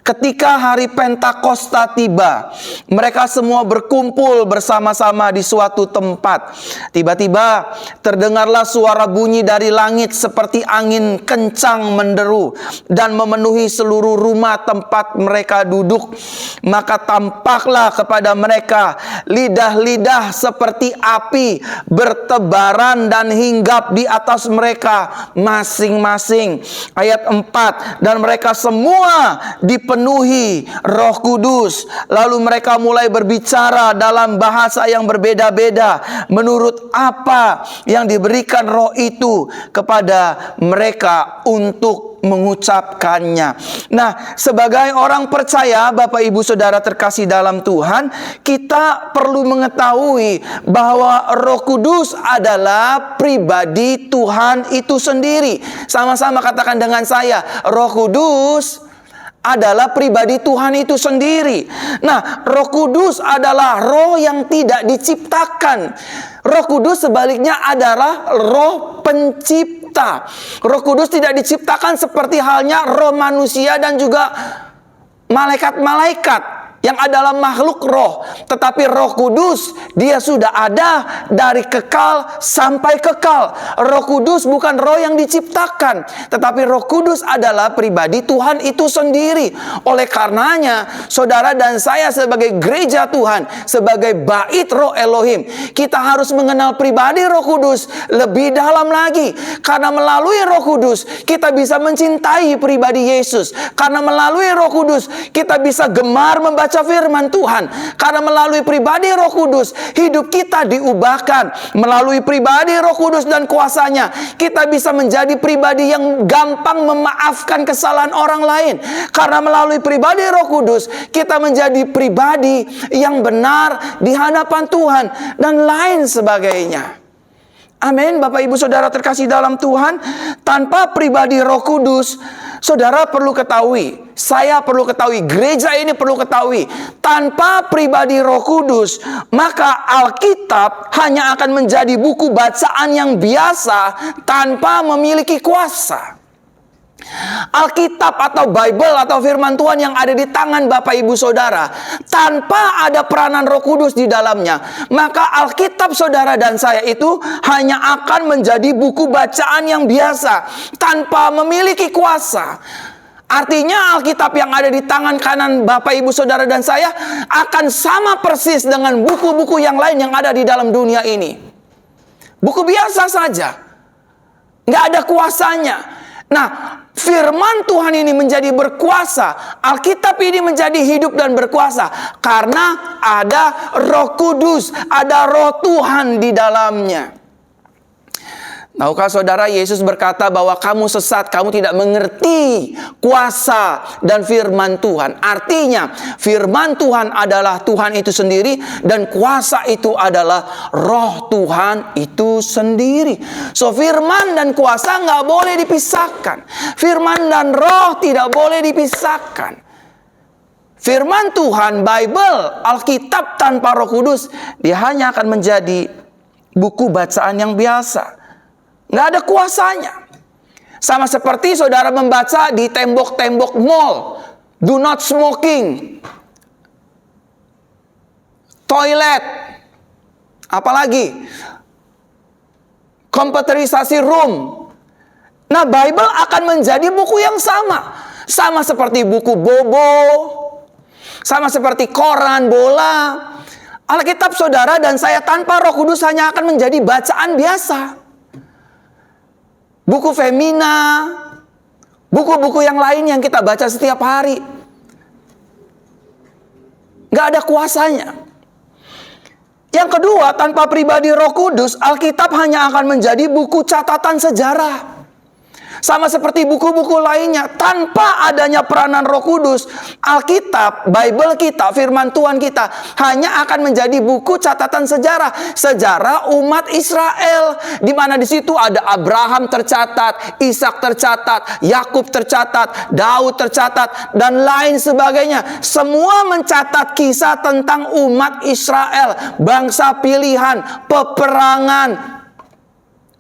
Ketika hari Pentakosta tiba, mereka semua berkumpul bersama-sama di suatu tempat. Tiba-tiba terdengarlah suara bunyi dari langit seperti angin kencang menderu dan memenuhi seluruh rumah tempat mereka duduk. Maka tampaklah kepada mereka lidah-lidah seperti api bertebaran dan hinggap di atas mereka mereka masing-masing. Ayat 4, dan mereka semua dipenuhi Roh Kudus. Lalu mereka mulai berbicara dalam bahasa yang berbeda-beda menurut apa yang diberikan Roh itu kepada mereka untuk mengucapkannya. Nah, sebagai orang percaya, Bapak Ibu Saudara terkasih dalam Tuhan, kita perlu mengetahui bahwa Roh Kudus adalah pribadi Tuhan itu sendiri. Sama-sama katakan dengan saya, Roh Kudus adalah pribadi Tuhan itu sendiri. Nah, Roh Kudus adalah roh yang tidak diciptakan. Roh Kudus sebaliknya adalah roh pencipta. Roh Kudus tidak diciptakan seperti halnya roh manusia dan juga malaikat-malaikat yang adalah makhluk roh. Tetapi Roh Kudus, dia sudah ada dari kekal sampai kekal. Roh Kudus bukan roh yang diciptakan, tetapi Roh Kudus adalah pribadi Tuhan itu sendiri. Oleh karenanya, saudara dan saya sebagai gereja Tuhan, sebagai bait Roh Elohim, kita harus mengenal pribadi Roh Kudus lebih dalam lagi. Karena melalui Roh Kudus, kita bisa mencintai pribadi Yesus. Karena melalui Roh Kudus, kita bisa gemar membaca firman Tuhan. Karena melalui pribadi Roh Kudus, hidup kita diubahkan. Melalui pribadi Roh Kudus dan kuasanya, kita bisa menjadi pribadi yang gampang memaafkan kesalahan orang lain. Karena melalui pribadi Roh Kudus, kita menjadi pribadi yang benar di hadapan Tuhan dan lain sebagainya. Amin. Bapak Ibu Saudara terkasih dalam Tuhan, tanpa pribadi Roh Kudus, saudara perlu ketahui, saya perlu ketahui, gereja ini perlu ketahui, tanpa pribadi Roh Kudus, maka Alkitab hanya akan menjadi buku bacaan yang biasa tanpa memiliki kuasa. Alkitab atau Bible atau firman Tuhan yang ada di tangan Bapak Ibu Saudara, tanpa ada peranan Roh Kudus di dalamnya, maka Alkitab saudara dan saya itu hanya akan menjadi buku bacaan yang biasa tanpa memiliki kuasa. Artinya Alkitab yang ada di tangan kanan Bapak Ibu Saudara dan saya akan sama persis dengan buku-buku yang lain yang ada di dalam dunia ini. Buku biasa saja, nggak ada kuasanya. Nah, firman Tuhan ini menjadi berkuasa. Alkitab ini menjadi hidup dan berkuasa karena ada Roh Kudus, ada Roh Tuhan di dalamnya. Tahukah saudara, Yesus berkata bahwa kamu sesat, kamu tidak mengerti kuasa dan firman Tuhan. Artinya, firman Tuhan adalah Tuhan itu sendiri dan kuasa itu adalah Roh Tuhan itu sendiri. So, firman dan kuasa nggak boleh dipisahkan. Firman dan Roh tidak boleh dipisahkan. Firman Tuhan, Bible, Alkitab tanpa Roh Kudus, dia hanya akan menjadi buku bacaan yang biasa. Nggak ada kuasanya. Sama seperti saudara membaca di tembok-tembok mall, do not smoking, toilet, apalagi komputerisasi room. Nah, Bible akan menjadi buku yang sama. Sama seperti buku bobo, sama seperti koran, bola. Alkitab saudara dan saya tanpa Roh Kudus hanya akan menjadi bacaan biasa. Buku Femina, buku-buku yang lain yang kita baca setiap hari, nggak ada kuasanya. Yang kedua, tanpa pribadi Roh Kudus, Alkitab hanya akan menjadi buku catatan sejarah. Sama seperti buku-buku lainnya, tanpa adanya peranan Roh Kudus, Alkitab, Bible kita, firman Tuhan kita hanya akan menjadi buku catatan sejarah, sejarah umat Israel, di mana di situ ada Abraham tercatat, Ishak tercatat, Yakub tercatat, Daud tercatat, dan lain sebagainya. Semua mencatat kisah tentang umat Israel, bangsa pilihan, peperangan.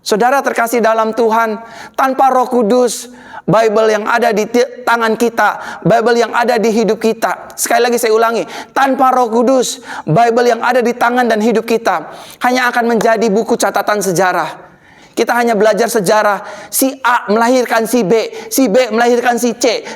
Saudara terkasih dalam Tuhan, tanpa Roh Kudus, Bible yang ada di tangan kita, Bible yang ada di hidup kita. Sekali lagi saya ulangi, tanpa Roh Kudus, Bible yang ada di tangan dan hidup kita hanya akan menjadi buku catatan sejarah. Kita hanya belajar sejarah. Si A melahirkan si B melahirkan si C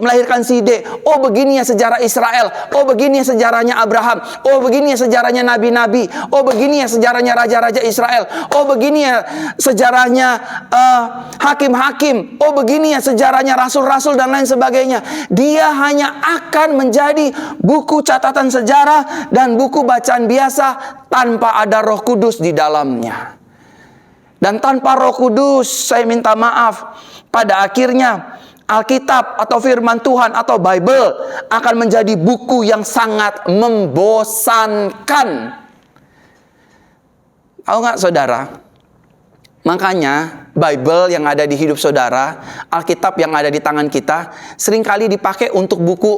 melahirkan si D. Oh begini ya sejarah Israel. Oh begini ya sejarahnya Abraham. Oh begini ya sejarahnya nabi-nabi. Oh begini ya sejarahnya raja-raja Israel. Oh begini ya sejarahnya hakim-hakim. Oh begini ya sejarahnya rasul-rasul dan lain sebagainya. Dia hanya akan menjadi buku catatan sejarah dan buku bacaan biasa tanpa ada Roh Kudus di dalamnya. Dan tanpa Roh Kudus, saya minta maaf, pada akhirnya Alkitab atau firman Tuhan atau Bible akan menjadi buku yang sangat membosankan. Tahu nggak saudara? Makanya Bible yang ada di hidup saudara, Alkitab yang ada di tangan kita, seringkali dipakai untuk buku,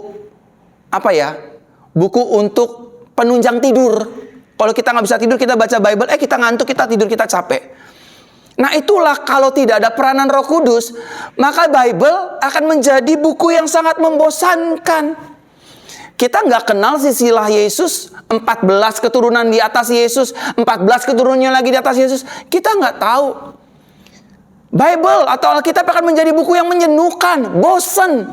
buku untuk penunjang tidur. Kalau kita nggak bisa tidur, kita baca Bible, kita ngantuk, kita tidur, kita capek. Nah itulah kalau tidak ada peranan Roh Kudus, maka Bible akan menjadi buku yang sangat membosankan. Kita nggak kenal silsilah Yesus, 14 keturunan di atas Yesus, 14 keturunannya lagi di atas Yesus. Kita nggak tahu. Bible atau Alkitab akan menjadi buku yang menjenuhkan, bosan.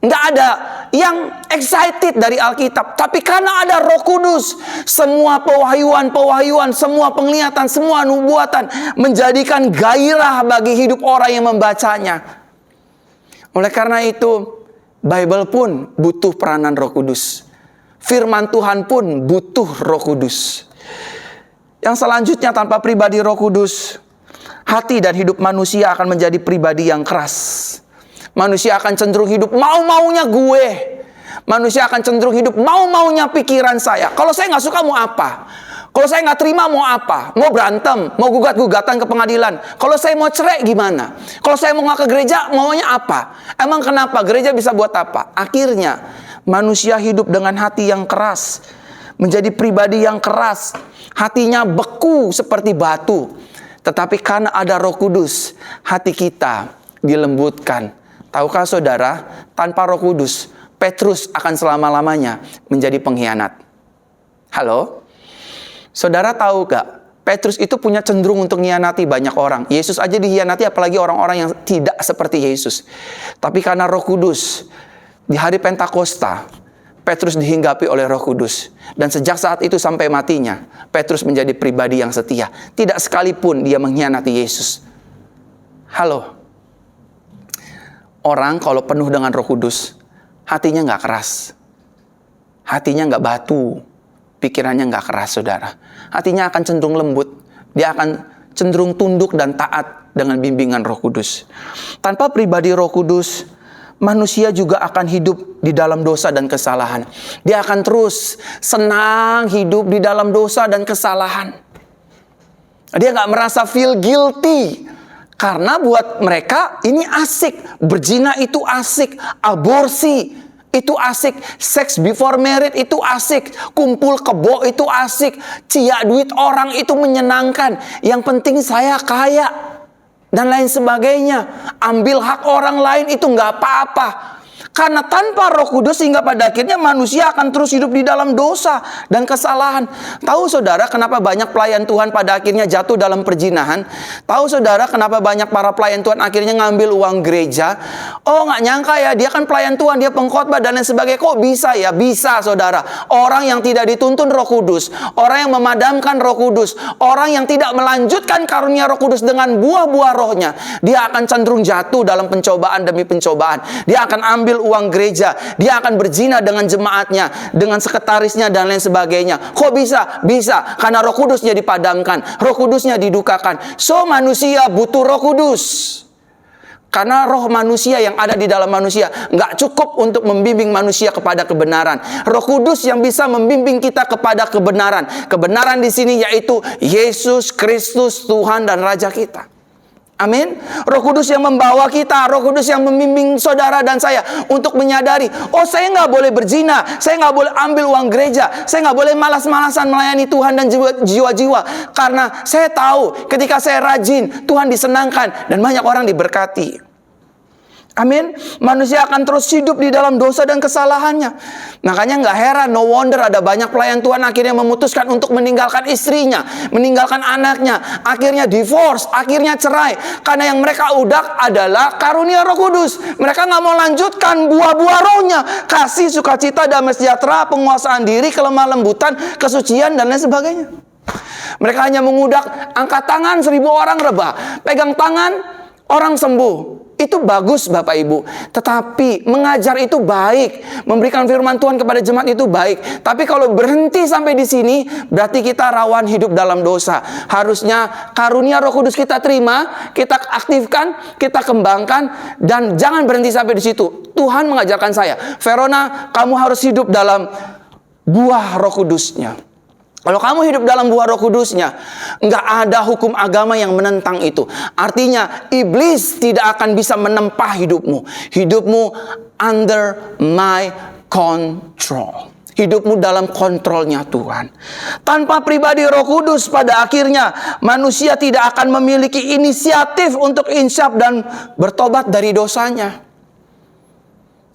Nggak ada yang excited dari Alkitab. Tapi karena ada Roh Kudus, semua pewahyuan, semua penglihatan, semua nubuatan menjadikan gairah bagi hidup orang yang membacanya. Oleh karena itu, Bible pun butuh peranan Roh Kudus. Firman Tuhan pun butuh Roh Kudus. Yang selanjutnya, tanpa pribadi Roh Kudus, hati dan hidup manusia akan menjadi pribadi yang keras. Manusia akan cenderung hidup mau-maunya gue. Manusia akan cenderung hidup mau-maunya pikiran saya. Kalau saya nggak suka mau apa? Kalau saya nggak terima mau apa? Mau berantem? Mau gugat-gugatan ke pengadilan? Kalau saya mau cerai gimana? Kalau saya mau nggak ke gereja maunya apa? Emang kenapa? Gereja bisa buat apa? Akhirnya manusia hidup dengan hati yang keras. Menjadi pribadi yang keras. Hatinya beku seperti batu. Tetapi karena ada Roh Kudus, hati kita dilembutkan. Tahukah saudara, tanpa Roh Kudus, Petrus akan selama-lamanya menjadi pengkhianat. Halo? Saudara tahu gak? Petrus itu punya cenderung untuk mengkhianati banyak orang. Yesus aja dikhianati, apalagi orang-orang yang tidak seperti Yesus. Tapi karena Roh Kudus, di hari Pentakosta, Petrus dihinggapi oleh Roh Kudus. Dan sejak saat itu sampai matinya, Petrus menjadi pribadi yang setia. Tidak sekalipun dia mengkhianati Yesus. Halo? Orang kalau penuh dengan Roh Kudus, hatinya nggak keras. Hatinya nggak batu. Pikirannya nggak keras, saudara. Hatinya akan cenderung lembut. Dia akan cenderung tunduk dan taat dengan bimbingan Roh Kudus. Tanpa pribadi Roh Kudus, manusia juga akan hidup di dalam dosa dan kesalahan. Dia akan terus senang hidup di dalam dosa dan kesalahan. Dia nggak merasa feel guilty. Karena buat mereka ini asik. Berzina itu asik. Aborsi itu asik. Sex before marriage itu asik. Kumpul kebo itu asik. Cia duit orang itu menyenangkan. Yang penting saya kaya. Dan lain sebagainya. Ambil hak orang lain itu nggak apa-apa. Karena tanpa Roh Kudus sehingga pada akhirnya manusia akan terus hidup di dalam dosa dan kesalahan. Tahu saudara kenapa banyak pelayan Tuhan pada akhirnya jatuh dalam perzinahan? Tahu saudara kenapa banyak para pelayan Tuhan akhirnya ngambil uang gereja? Oh nggak nyangka ya, dia kan pelayan Tuhan, dia pengkhotbah dan lain sebagainya. Kok bisa ya? Bisa saudara. Orang yang tidak dituntun Roh Kudus, orang yang memadamkan Roh Kudus, orang yang tidak melanjutkan karunia Roh Kudus dengan buah-buah rohnya, dia akan cenderung jatuh dalam pencobaan demi pencobaan. Dia akan ambil uang gereja, dia akan berzina dengan jemaatnya, dengan sekretarisnya dan lain sebagainya. Kok bisa? Bisa, karena Roh Kudusnya dipadamkan, Roh Kudusnya didukakan. So manusia butuh Roh Kudus. Karena roh manusia yang ada di dalam manusia nggak cukup untuk membimbing manusia kepada kebenaran. Roh Kudus yang bisa membimbing kita kepada kebenaran. Kebenaran di sini yaitu Yesus Kristus Tuhan dan Raja kita. Amin. Roh Kudus yang membawa kita, Roh Kudus yang membimbing saudara dan saya untuk menyadari, oh saya nggak boleh berzina, saya nggak boleh ambil uang gereja, saya nggak boleh malas-malasan melayani Tuhan dan jiwa-jiwa. Karena saya tahu ketika saya rajin, Tuhan disenangkan dan banyak orang diberkati. Amin. Manusia akan terus hidup di dalam dosa dan kesalahannya. Makanya nggak heran, no wonder ada banyak pelayan Tuhan akhirnya memutuskan untuk meninggalkan istrinya, meninggalkan anaknya, akhirnya divorce, akhirnya cerai. Karena yang mereka udak adalah karunia Roh Kudus. Mereka nggak mau lanjutkan buah-buah rohnya, kasih, sukacita, damai sejahtera, penguasaan diri, kelemah lembutan, kesucian, dan lain sebagainya. Mereka hanya mengudak, angkat tangan 1000 orang rebah, pegang tangan orang sembuh. Itu bagus Bapak Ibu. Tetapi mengajar itu baik, memberikan firman Tuhan kepada jemaat itu baik. Tapi kalau berhenti sampai di sini, berarti kita rawan hidup dalam dosa. Harusnya karunia Roh Kudus kita terima, kita aktifkan, kita kembangkan, dan jangan berhenti sampai di situ. Tuhan mengajarkan saya, Verona, kamu harus hidup dalam buah Roh Kudusnya. Kalau kamu hidup dalam buah Roh Kudusnya, nggak ada hukum agama yang menentang itu. Artinya, iblis tidak akan bisa menempah hidupmu. Hidupmu under my control. Hidupmu dalam kontrolnya Tuhan. Tanpa pribadi Roh Kudus, pada akhirnya manusia tidak akan memiliki inisiatif untuk insyaf dan bertobat dari dosanya.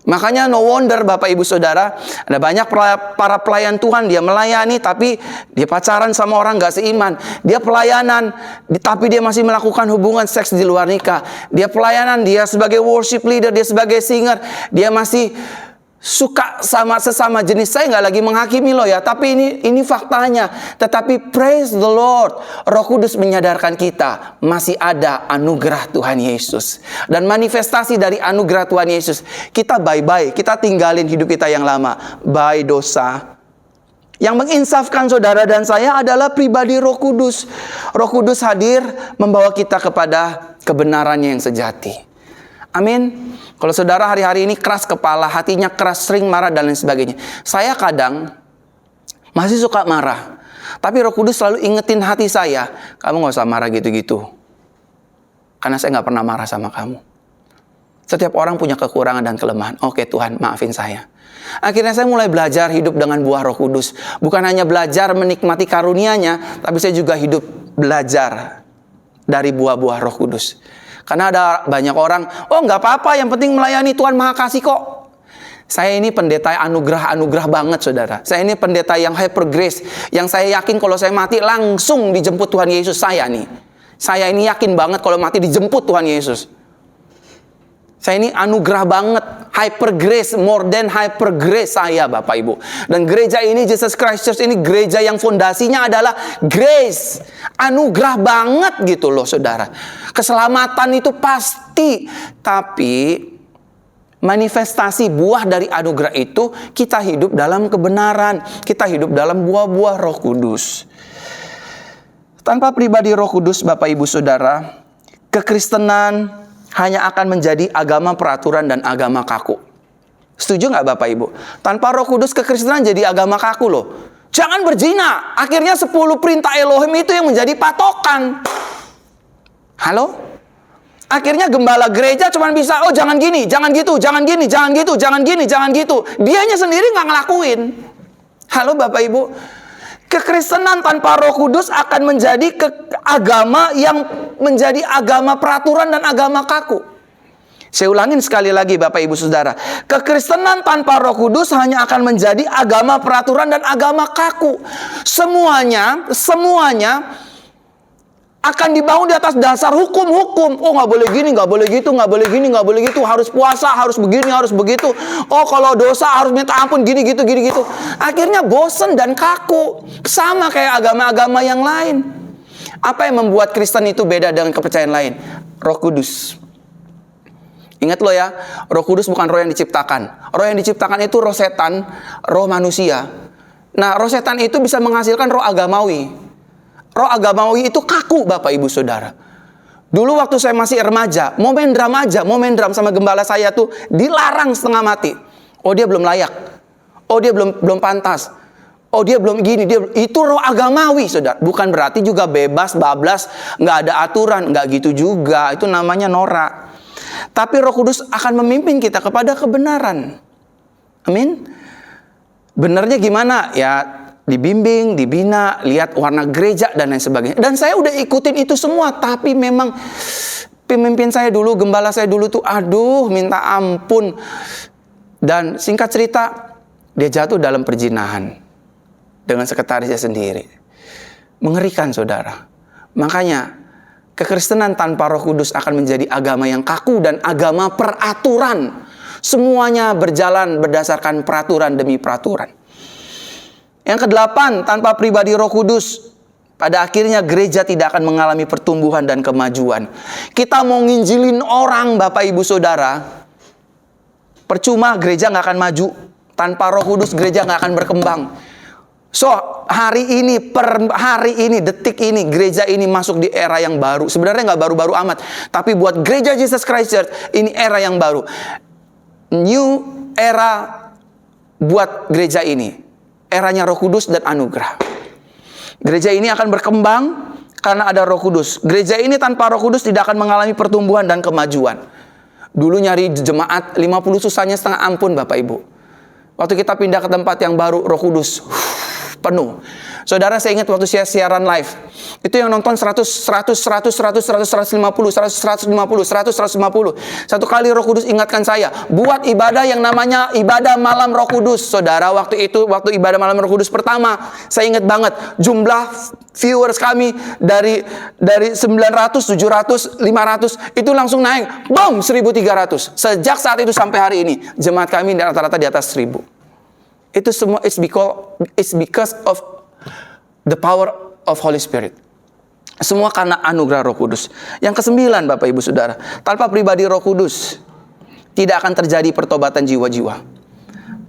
Makanya no wonder Bapak Ibu Saudara, ada banyak para pelayan Tuhan, dia melayani tapi dia pacaran sama orang gak seiman. Dia pelayanan tapi dia masih melakukan hubungan seks di luar nikah. Dia pelayanan, dia sebagai worship leader, dia sebagai singer, dia masih suka sama sesama jenis. Saya nggak lagi menghakimi loh ya, tapi ini faktanya. Tetapi praise the Lord, Roh Kudus menyadarkan kita masih ada anugerah Tuhan Yesus dan manifestasi dari anugerah Tuhan Yesus. Kita bye-bye, kita tinggalin hidup kita yang lama, bye dosa. Yang menginsafkan saudara dan saya adalah pribadi Roh Kudus. Roh Kudus hadir membawa kita kepada kebenarannya yang sejati. Amin. Kalau saudara hari-hari ini keras kepala, hatinya keras, sering marah dan lain sebagainya. Saya kadang masih suka marah. Tapi Roh Kudus selalu ingetin hati saya, kamu gak usah marah gitu-gitu. Karena saya gak pernah marah sama kamu. Setiap orang punya kekurangan dan kelemahan. Oke Tuhan, maafin saya. Akhirnya saya mulai belajar hidup dengan buah Roh Kudus. Bukan hanya belajar menikmati karunia-Nya, tapi saya juga hidup belajar dari buah-buah Roh Kudus. Karena ada banyak orang, oh nggak apa-apa, yang penting melayani, Tuhan Maha Kasih kok. Saya ini pendeta anugerah banget saudara. Saya ini pendeta yang hyper grace, yang saya yakin kalau saya mati langsung dijemput Tuhan Yesus. Saya ini yakin banget kalau mati dijemput Tuhan Yesus. Saya ini anugerah banget, hyper grace, more than hyper grace saya Bapak Ibu. Dan gereja ini, Jesus Christ Church ini gereja yang fondasinya adalah grace. Anugerah banget gitu loh saudara. Keselamatan itu pasti. Tapi manifestasi buah dari anugerah itu, kita hidup dalam kebenaran. Kita hidup dalam buah-buah Roh Kudus. Tanpa pribadi Roh Kudus Bapak Ibu Saudara, kekristenan hanya akan menjadi agama peraturan dan agama kaku. Setuju nggak Bapak Ibu? Tanpa Roh Kudus kekristenan jadi agama kaku loh. Jangan berzina. Akhirnya 10 perintah Elohim itu yang menjadi patokan. Halo? Akhirnya gembala gereja cuma bisa, oh jangan gini, jangan gitu, jangan gini, jangan gitu, jangan gini, jangan gitu. Dianya sendiri nggak ngelakuin. Halo Bapak Ibu? Kekristenan tanpa Roh Kudus akan menjadi agama yang menjadi agama peraturan dan agama kaku. Saya ulangin sekali lagi Bapak Ibu Saudara. Kekristenan tanpa Roh Kudus hanya akan menjadi agama peraturan dan agama kaku. Semuanya akan dibangun di atas dasar hukum-hukum. Oh nggak boleh gini, nggak boleh gitu, nggak boleh gini, nggak boleh gitu. Harus puasa, harus begini, harus begitu. Oh kalau dosa harus minta ampun, gini gitu, gini gitu. Akhirnya bosen dan kaku. Sama kayak agama-agama yang lain. Apa yang membuat Kristen itu beda dengan kepercayaan lain? Roh Kudus. Ingat lo ya, Roh Kudus bukan roh yang diciptakan. Roh yang diciptakan itu roh setan, roh manusia. Nah roh setan itu bisa menghasilkan roh agamawi. Roh agamawi itu kaku Bapak Ibu Saudara. Dulu waktu saya masih remaja, mau main drum sama gembala saya tuh dilarang setengah mati. Oh dia belum layak. Oh dia belum pantas. Oh dia belum gini, itu roh agamawi Saudara. Bukan berarti juga bebas, bablas, nggak ada aturan, nggak gitu juga. Itu namanya norak. Tapi Roh Kudus akan memimpin kita kepada kebenaran. Amin. Benernya gimana? Ya dibimbing, dibina, lihat warna gereja dan lain sebagainya. Dan saya udah ikutin itu semua, tapi memang Pemimpin saya dulu, gembala saya dulu tuh, aduh minta ampun. Dan singkat cerita, dia jatuh dalam perzinahan dengan sekretarisnya sendiri. Mengerikan saudara. Makanya kekristenan tanpa Roh Kudus akan menjadi agama yang kaku dan agama peraturan. Semuanya berjalan berdasarkan peraturan demi peraturan. Yang kedelapan, tanpa pribadi Roh Kudus, pada akhirnya gereja tidak akan mengalami pertumbuhan dan kemajuan. Kita mau nginjilin orang, Bapak Ibu Saudara, percuma, gereja nggak akan maju. Tanpa Roh Kudus gereja nggak akan berkembang. So, hari ini, detik ini, gereja ini masuk di era yang baru. Sebenarnya nggak baru-baru amat. Tapi buat gereja Jesus Christ Church, ini era yang baru. New era buat gereja ini. Eranya Roh Kudus dan anugerah. Gereja ini akan berkembang karena ada Roh Kudus. Gereja ini tanpa Roh Kudus tidak akan mengalami pertumbuhan dan kemajuan. Dulu nyari jemaat 50 susahnya setengah ampun, Bapak Ibu. Waktu kita pindah ke tempat yang baru, Roh Kudus penuh. Saudara, saya ingat waktu saya siaran live, itu yang nonton 100, 100, 100, 100, 100, 150, 100, 150, 100, 150. Satu kali Roh Kudus ingatkan saya, buat ibadah yang namanya ibadah malam Roh Kudus. Saudara, waktu ibadah malam Roh Kudus pertama, saya ingat banget jumlah viewers kami dari 900, 700, 500 itu langsung naik, boom, 1.300. Sejak saat itu sampai hari ini, jemaat kami rata-rata di atas 1.000. Itu semua it's because of the power of Holy Spirit. Semua karena anugerah Roh Kudus. Yang kesembilan, Bapak Ibu Saudara, tanpa pribadi Roh Kudus tidak akan terjadi pertobatan jiwa-jiwa.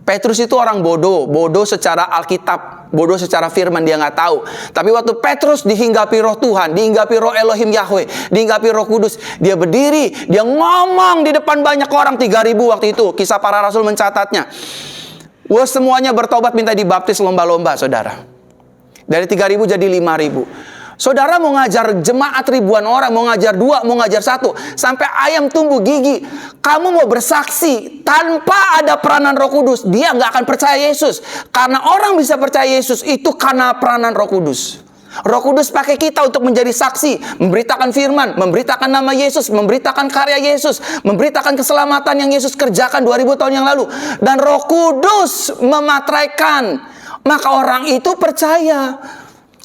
Petrus itu orang bodoh secara Alkitab, bodoh secara firman, dia nggak tahu. Tapi waktu Petrus dihinggapi Roh Tuhan, dihinggapi Roh Elohim Yahweh, dihinggapi Roh Kudus, dia berdiri, dia ngomong di depan banyak orang, 3.000 waktu itu. Kisah Para Rasul mencatatnya. Wah, semuanya bertobat, minta dibaptis lomba-lomba, saudara. Dari 3.000 jadi 5.000. Saudara mau ngajar jemaat ribuan orang, mau ngajar 2, mau ngajar 1, sampai ayam tumbuh gigi. Kamu mau bersaksi tanpa ada peranan Roh Kudus, dia nggak akan percaya Yesus. Karena orang bisa percaya Yesus itu karena peranan Roh Kudus. Roh Kudus pakai kita untuk menjadi saksi, memberitakan firman, memberitakan nama Yesus, memberitakan karya Yesus, memberitakan keselamatan yang Yesus kerjakan 2000 tahun yang lalu. Dan Roh Kudus memateraikan, maka orang itu percaya.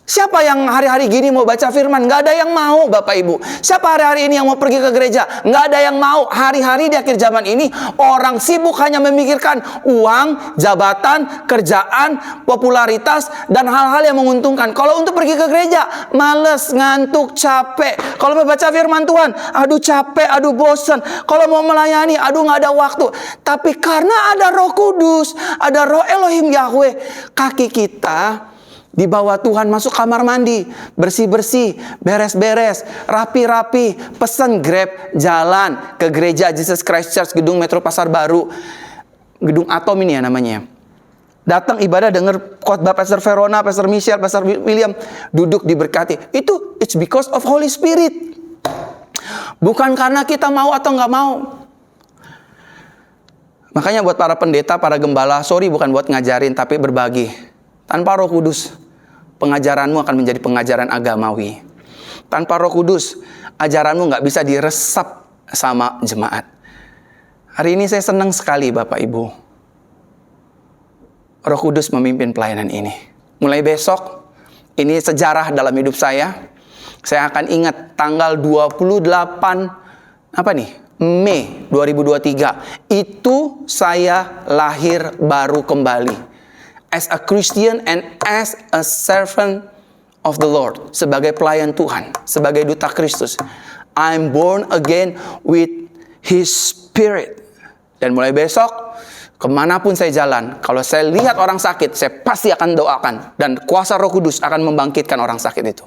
Siapa yang hari-hari gini mau baca firman? Nggak ada yang mau, Bapak Ibu. Siapa hari-hari ini yang mau pergi ke gereja? Nggak ada yang mau. Hari-hari di akhir zaman ini, orang sibuk hanya memikirkan uang, jabatan, kerjaan, popularitas, dan hal-hal yang menguntungkan. Kalau untuk pergi ke gereja, males, ngantuk, capek. Kalau mau baca firman Tuhan, aduh capek, aduh bosan. Kalau mau melayani, aduh nggak ada waktu. Tapi karena ada Roh Kudus, ada Roh Elohim Yahweh, kaki kita di bawah Tuhan, masuk kamar mandi, bersih-bersih, beres-beres, rapi-rapi, pesen Grab, jalan ke gereja Jesus Christ Church, gedung Metro Pasar Baru, gedung Atom ini ya namanya. Datang ibadah, dengar khotbah Pastor Verona, Pastor Michelle, Pastor William, duduk diberkati. Itu it's because of Holy Spirit. Bukan karena kita mau atau nggak mau. Makanya buat para pendeta, para gembala, sorry bukan buat ngajarin, tapi berbagi. Tanpa Roh Kudus, pengajaranmu akan menjadi pengajaran agamawi. Tanpa Roh Kudus, ajaranmu nggak bisa diresap sama jemaat. Hari ini saya senang sekali, Bapak Ibu. Roh Kudus memimpin pelayanan ini. Mulai besok, ini sejarah dalam hidup saya. Saya akan ingat tanggal 28 Mei 2023. Itu saya lahir baru kembali. As a Christian and as a servant of the Lord. Sebagai pelayan Tuhan, sebagai duta Kristus. I'm born again with His Spirit. Dan mulai besok, kemanapun saya jalan, kalau saya lihat orang sakit, saya pasti akan doakan. Dan kuasa Roh Kudus akan membangkitkan orang sakit itu.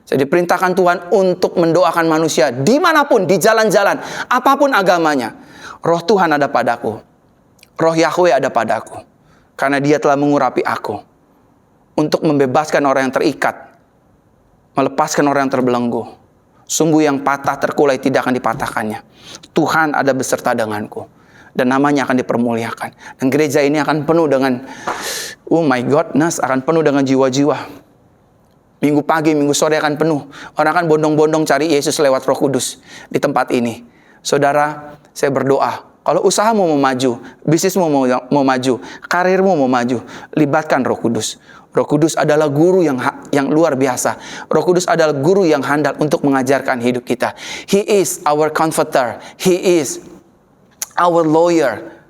Saya diperintahkan Tuhan untuk mendoakan manusia dimanapun, di jalan-jalan, apapun agamanya. Roh Tuhan ada padaku. Roh Yahweh ada padaku. Karena Dia telah mengurapi aku untuk membebaskan orang yang terikat, melepaskan orang yang terbelenggu. Sumbu yang patah terkulai tidak akan dipatahkannya. Tuhan ada beserta denganku. Dan namanya akan dipermuliakan. Dan gereja ini akan penuh dengan, oh my goodness, akan penuh dengan jiwa-jiwa. Minggu pagi, minggu sore akan penuh. Orang akan bondong-bondong cari Yesus lewat Roh Kudus di tempat ini. Saudara, saya berdoa, kalau usahamu mau maju, bisnismu mau maju, karirmu mau maju, libatkan Roh Kudus. Roh Kudus adalah guru yang luar biasa. Roh Kudus adalah guru yang handal untuk mengajarkan hidup kita. He is our comforter. He is our lawyer.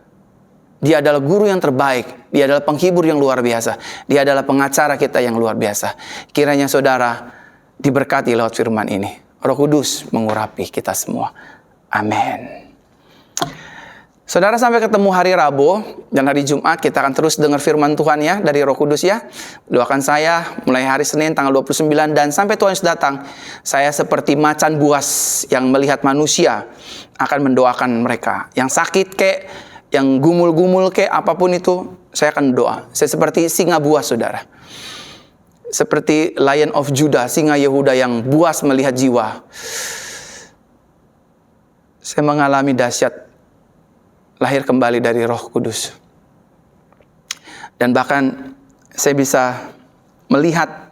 Dia adalah guru yang terbaik. Dia adalah penghibur yang luar biasa. Dia adalah pengacara kita yang luar biasa. Kiranya saudara diberkati lewat firman ini. Roh Kudus mengurapi kita semua. Amin. Saudara, sampai ketemu hari Rabu dan hari Jumat, kita akan terus dengar firman Tuhan ya, dari Roh Kudus ya. Doakan saya mulai hari Senin tanggal 29 dan sampai Tuhan Yesus datang, saya seperti macan buas yang melihat manusia akan mendoakan mereka. Yang sakit kek, yang gumul-gumul kek, apapun itu, saya akan doa. Saya seperti singa buas, saudara. Seperti Lion of Judah, singa Yehuda yang buas melihat jiwa. Saya mengalami dahsyat lahir kembali dari Roh Kudus. Dan bahkan saya bisa melihat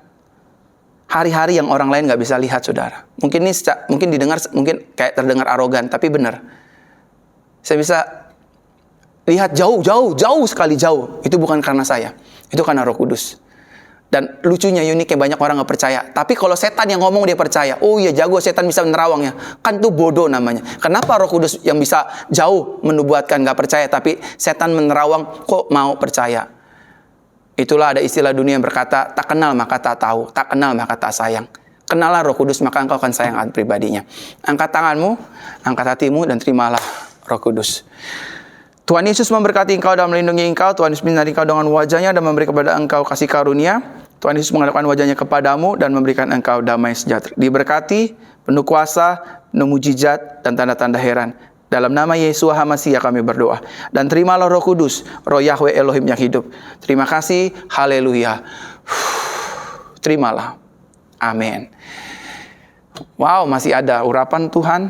hari-hari yang orang lain gak bisa lihat, saudara. Mungkin ini mungkin didengar, mungkin kayak terdengar arogan, tapi benar. Saya bisa lihat jauh sekali jauh. Itu bukan karena saya, itu karena Roh Kudus. Dan lucunya, uniknya, banyak orang gak percaya. Tapi kalau setan yang ngomong dia percaya. Oh iya, jago, setan bisa menerawangnya. Kan itu bodoh namanya. Kenapa Roh Kudus yang bisa jauh menubuatkan gak percaya, tapi setan menerawang kok mau percaya? Itulah ada istilah dunia yang berkata, tak kenal maka tak tahu, tak kenal maka tak sayang. Kenallah Roh Kudus, maka engkau akan sayang akan pribadinya. Angkat tanganmu, angkat hatimu, dan terimalah Roh Kudus. Tuhan Yesus memberkati engkau dan melindungi engkau. Tuhan Yesus menyinari engkau dengan wajahnya dan memberi kepada engkau kasih karunia. Tuhan Yesus menghadapkan wajahnya kepadamu dan memberikan engkau damai sejahtera. Diberkati, penuh kuasa, penuh mujizat, dan tanda-tanda heran. Dalam nama Yeshua HaMasiah kami berdoa. Dan terimalah Roh Kudus, Roh Yahweh Elohim yang hidup. Terima kasih, haleluya. Terimalah. Amin. Wow, masih ada urapan Tuhan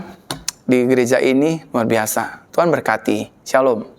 di gereja ini, luar biasa. Tuhan berkati. Shalom.